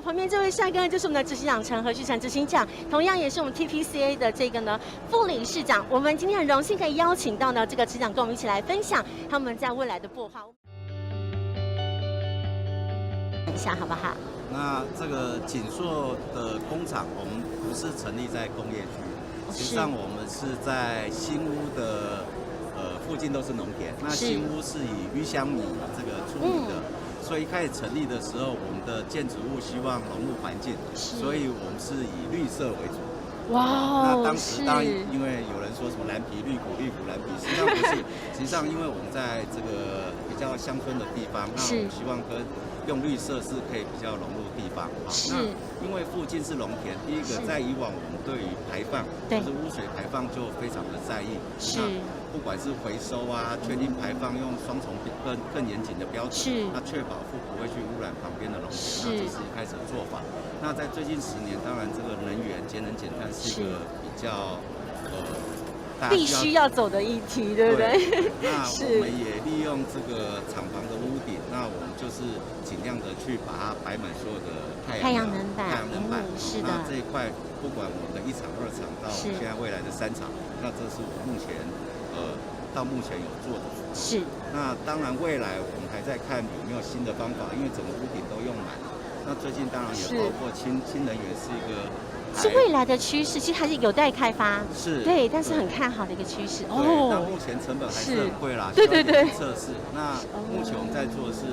我旁边这位帅哥就是我们的执行长陈和旭陈执行长，同样也是我们 TPCA 的这个呢副理事长。我们今天很荣幸可以邀请到呢这个执行长跟我们一起来分享他们在未来的擘画。等一下好不好？那这个锦硕的工厂，我们不是成立在工业区，实际上我们是在新屋的附近都是农田。那新屋是以鱼香米这个出名的，所以一开始成立的时候，我们的建筑物希望融入环境，所以我们是以绿色为主。哇哦！那当时当然因为有人说什么蓝皮绿骨绿骨蓝皮，实际上不是，实际上因为我们在这个比较乡村的地方，那我们希望用绿色是可以比较融入地方。那因为附近是农田，第一个在以往我们对于排放，就是污水排放就非常的在意。那不管是回收啊，确定排放用双重更严谨的标准，那确保不会去污染旁边的农田，那这是一开始的做法。那在最近10年，当然这个能源节能减碳是一个比较必须要走的议题，对不对？那我们也利用这个厂房的屋顶，那我们就是尽量的去把它摆满所有的太阳能板。是的。那这一块，不管我们的1厂、2厂到我们现在未来的3厂，那这是我目前到目前有做的。是。那当然，未来我们还在看有没有新的方法，因为整个屋顶都用满。那最近当然也包括氢能源是一个。是未来的趋势，其实还是有待开发。是，对，但是很看好的一个趋势。那目前成本还是很贵啦，对。测试。那目前我们在做的是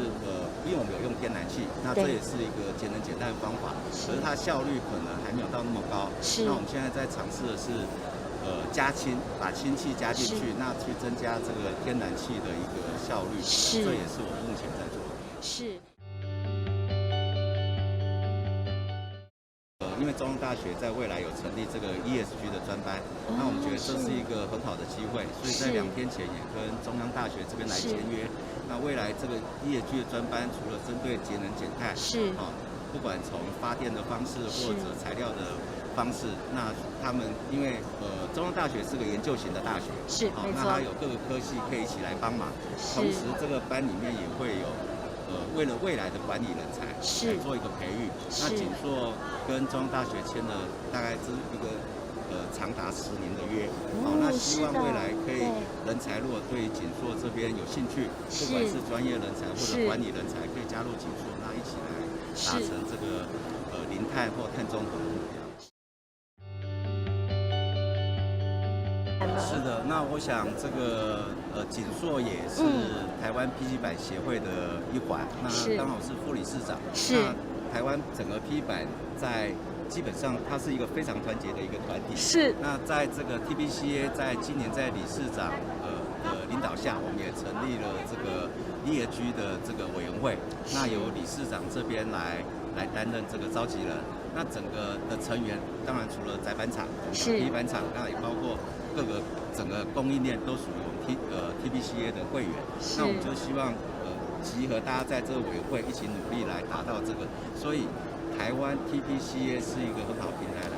因为我们有用天然气，那这也是一个节能减碳的方法，可是它效率可能还没有到那么高。那我们现在在尝试的是加氢，把氢气加进去，那去增加这个天然气的一个效率。这也是我们目前在做的。是。因为中央大学在未来有成立这个 ESG 的专班，那我们觉得这是一个很好的机会，所以在2天前也跟中央大学这边来签约。那未来这个 ESG 的专班，除了针对节能减碳，不管从发电的方式或者材料的方式，那他们因为中央大学是个研究型的大学，那它有各个科系可以一起来帮忙，同时这个班里面也会有。为了未来的管理人才来做一个培育，那锦硕跟中央大学签了大概是一个长达10年的约，那希望未来可以人才如果对锦硕这边有兴趣，不管是专业人才或者管理人才，可以加入锦硕，那一起来达成这个零碳或碳中和的目标。是的，那我想这个锦硕也是台湾 PG 板协会的一环，那刚好是副理事长。那台湾整个 PG 板在基本上它是一个非常团结的一个团体。那在这个 TPCA 在今年在理事长的领导下，我们也成立了这个 ESG 的这个委员会，那由理事长这边来担任这个召集人。那整个的成员当然除了载板厂、PG 板厂，那也包括整个供应链都属于我们TPCA 的会员。那我们就希望集合大家在这个委员会一起努力来达到这个，所以台湾 TPCA 是一个很好的平台来